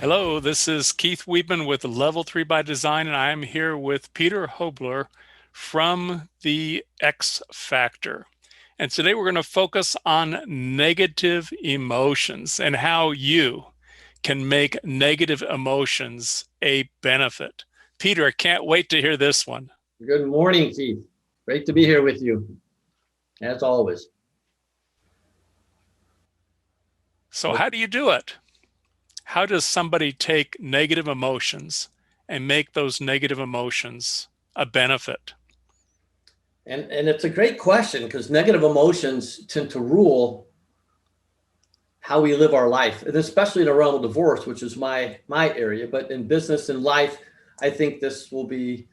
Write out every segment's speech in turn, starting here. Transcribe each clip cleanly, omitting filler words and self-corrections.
Hello, this is Keith Weedman with Level 3 by Design, and I am here with Peter Hobler from the X Factor. And today we're going to focus on negative emotions and how you can make negative emotions a benefit. Peter, I can't wait to hear this one. Good morning, Keith. Great to be here with you, as always. So, how do you do it? How does somebody take negative emotions and make those negative emotions a benefit? And it's a great question because negative emotions tend to rule how we live our life, and especially in the realm of divorce, which is my area. But in business and life, I think this will be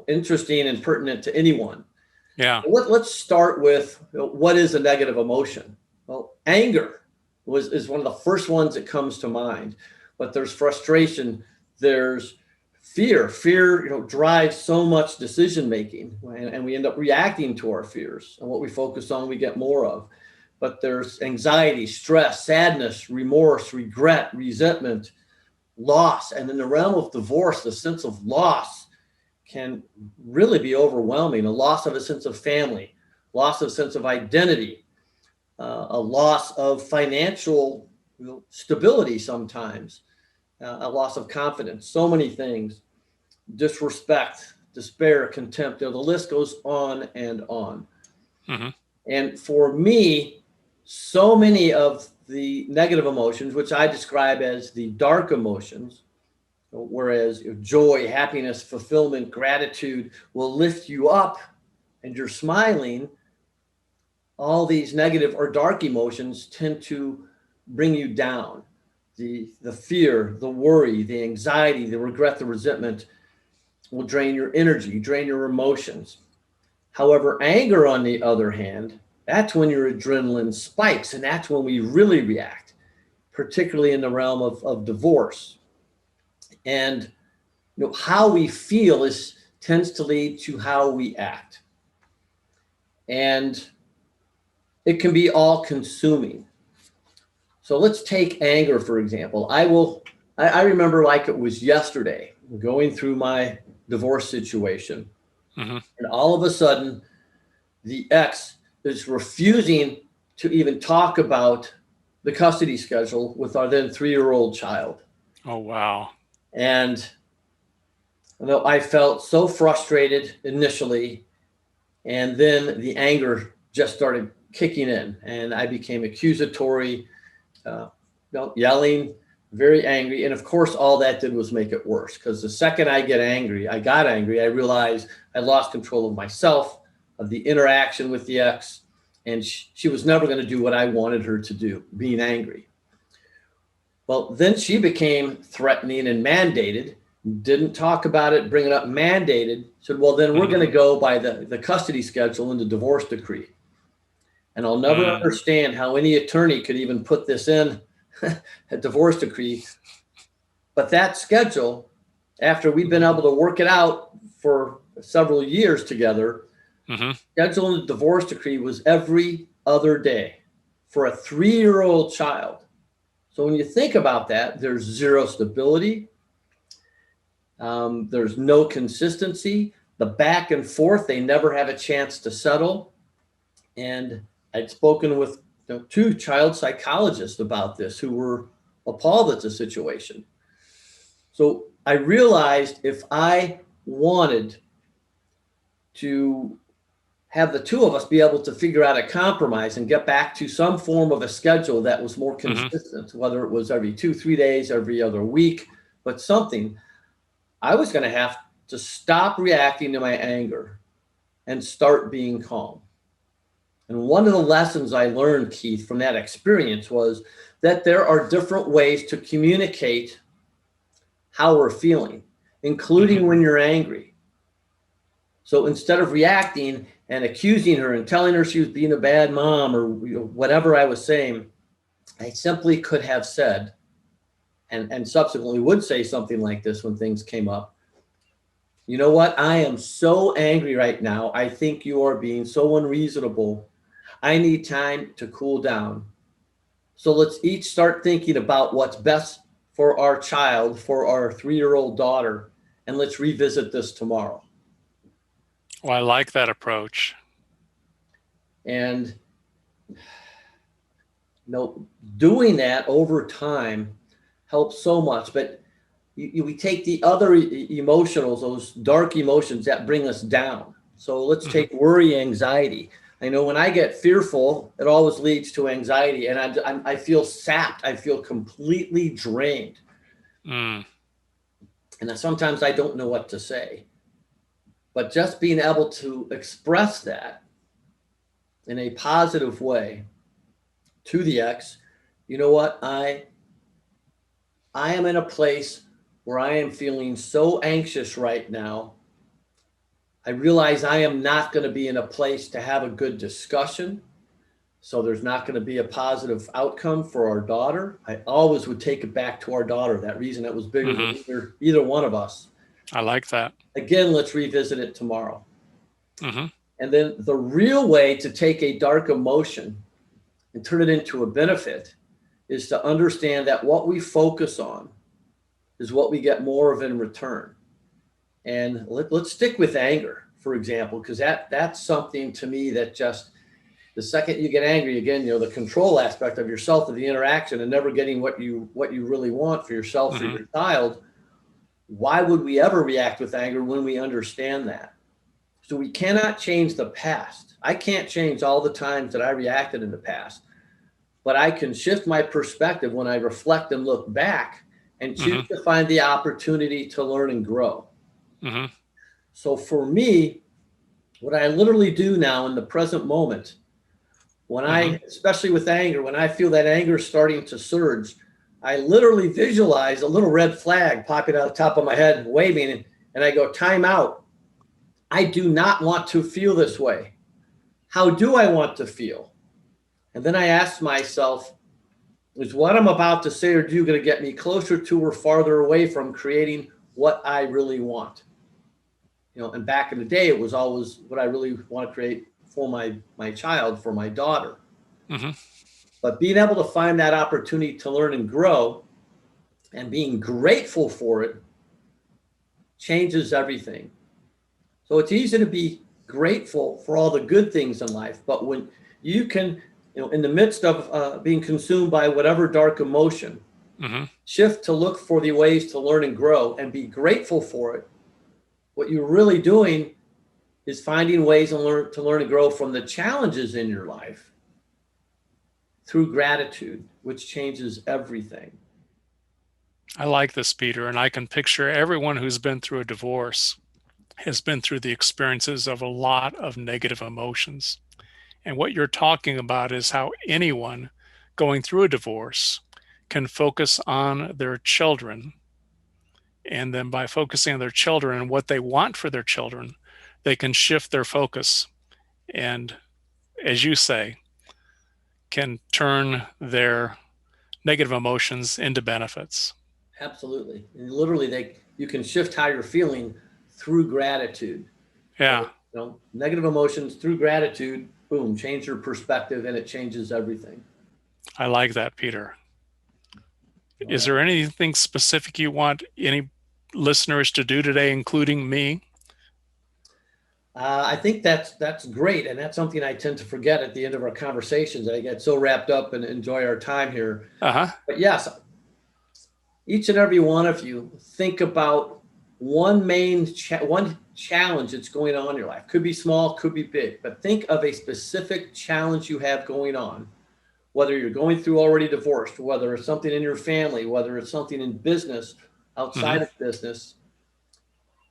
interesting and pertinent to anyone. Yeah. Let's start with what is a negative emotion? Well, anger is one of the first ones that comes to mind, but there's frustration, there's fear. Fear, drives so much decision making, and we end up reacting to our fears. And what we focus on, we get more of. But there's anxiety, stress, sadness, remorse, regret, resentment, loss. And in the realm of divorce, the sense of loss can really be overwhelming. A loss of a sense of family, loss of a sense of identity, a loss of financial stability sometimes, a loss of confidence, so many things, disrespect, despair, contempt. The list goes on and on. Mm-hmm. And for me, so many of the negative emotions, which I describe as the dark emotions, whereas joy, happiness, fulfillment, gratitude will lift you up and you're smiling, all these negative or dark emotions tend to bring you down. The fear, the worry, the anxiety, the regret, the resentment will drain your energy, drain your emotions. However, anger, on the other hand, that's when your adrenaline spikes, and that's when we really react, particularly in the realm of divorce. And how we feel tends to lead to how we act. And it can be all consuming. So let's take anger, for example. I remember like it was yesterday, going through my divorce situation. Mm-hmm. And all of a sudden, the ex is refusing to even talk about the custody schedule with our then 3-year-old child. Oh, wow. And I felt so frustrated initially, and then the anger just started kicking in, and I became accusatory, yelling, very angry. And of course, all that did was make it worse, because the second I got angry, I realized I lost control of myself, of the interaction with the ex, and she was never going to do what I wanted her to do, being angry. Well, then she became threatening and mandated, didn't talk about it, bring it up, mandated, said, well, then we're going to go by the custody schedule and the divorce decree. And I'll never understand how any attorney could even put this in a divorce decree. But that schedule, after we've been able to work it out for several years together, schedule in the divorce decree was every other day for a 3-year-old child. So when you think about that, there's zero stability. There's no consistency. The back and forth, they never have a chance to settle. And I'd spoken with 2 child psychologists about this who were appalled at the situation. So I realized if I wanted to have the 2 of us be able to figure out a compromise and get back to some form of a schedule that was more consistent, whether it was every 2-3 days, every other week, but something, I was going to have to stop reacting to my anger and start being calm. And one of the lessons I learned, Keith, from that experience was that there are different ways to communicate how we're feeling, including when you're angry. So instead of reacting and accusing her and telling her she was being a bad mom or whatever I was saying, I simply could have said, and subsequently would say something like this when things came up. You know what? I am so angry right now. I think you are being so unreasonable. I need time to cool down. So let's each start thinking about what's best for our child, for our 3-year-old daughter, and let's revisit this tomorrow. Well, I like that approach. And doing that over time helps so much. But we take the other emotionals, those dark emotions that bring us down. So let's Mm-hmm. take worry, anxiety. I know when I get fearful, it always leads to anxiety, and I feel sapped. I feel completely drained, Mm. and sometimes I don't know what to say. But just being able to express that in a positive way to the ex, you know what? I am in a place where I am feeling so anxious right now. I realize I am not going to be in a place to have a good discussion. So there's not going to be a positive outcome for our daughter. I always would take it back to our daughter, that reason that was bigger than Mm-hmm. either one of us. I like that. Again, let's revisit it tomorrow. Mm-hmm. And then the real way to take a dark emotion and turn it into a benefit is to understand that what we focus on is what we get more of in return. And let's stick with anger, for example, because that's something to me that just the second you get angry, again, the control aspect of yourself, of the interaction, and never getting what you really want for yourself, for Mm-hmm. your child. Why would we ever react with anger when we understand that? So we cannot change the past. I can't change all the times that I reacted in the past, but I can shift my perspective when I reflect and look back and choose Mm-hmm. to find the opportunity to learn and grow. Mm-hmm. So for me, what I literally do now in the present moment, when Mm-hmm. especially with anger, when I feel that anger starting to surge, I literally visualize a little red flag popping out the top of my head and waving, and I go, time out. I do not want to feel this way. How do I want to feel? And then I ask myself, is what I'm about to say or do going to get me closer to or farther away from creating what I really want? And back in the day, it was always what I really want to create for my child, for my daughter. Mm-hmm. But being able to find that opportunity to learn and grow and being grateful for it changes everything. So it's easy to be grateful for all the good things in life, but when you can, in the midst of being consumed by whatever dark emotion, Mm-hmm. shift to look for the ways to learn and grow and be grateful for it. What you're really doing is finding ways to learn and grow from the challenges in your life through gratitude, which changes everything. I like this, Peter, and I can picture everyone who's been through a divorce has been through the experiences of a lot of negative emotions. And what you're talking about is how anyone going through a divorce can focus on their children. And then by focusing on their children and what they want for their children, they can shift their focus and, as you say, can turn their negative emotions into benefits. Absolutely. And literally you can shift how you're feeling through gratitude. Yeah, So, negative emotions through gratitude, boom, change your perspective and it changes everything. I like that, Peter. All Is right. there anything specific you want any listeners to do today, including me? I think that's great, and that's something I tend to forget at the end of our conversations. I get so wrapped up and enjoy our time here. Uh-huh. But yes, each and every one of you think about one challenge that's going on in your life. Could be small, could be big, but think of a specific challenge you have going on. Whether you're going through already divorced, whether it's something in your family, whether it's something in business, Mm-hmm. outside of business,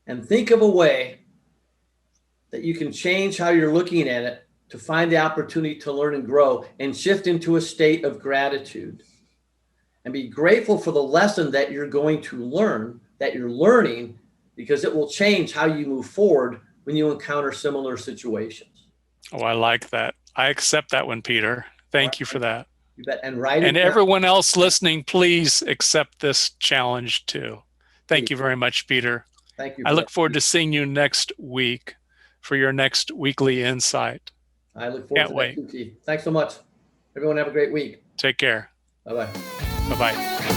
and think of a way that you can change how you're looking at it to find the opportunity to learn and grow and shift into a state of gratitude and be grateful for the lesson that you're going to learn, that you're learning, because it will change how you move forward when you encounter similar situations. Oh, I like that. I accept that one, Peter. All Thank you for right. that. You bet. And write And it down, everyone else listening, please accept this challenge too. Thank please. you very much, Peter. Thank you I for that. look forward to seeing you next week for your next weekly insight. I look forward Can't to that wait. too, Keith. Thanks so much. Everyone have a great week. Take care. Bye bye. Bye bye.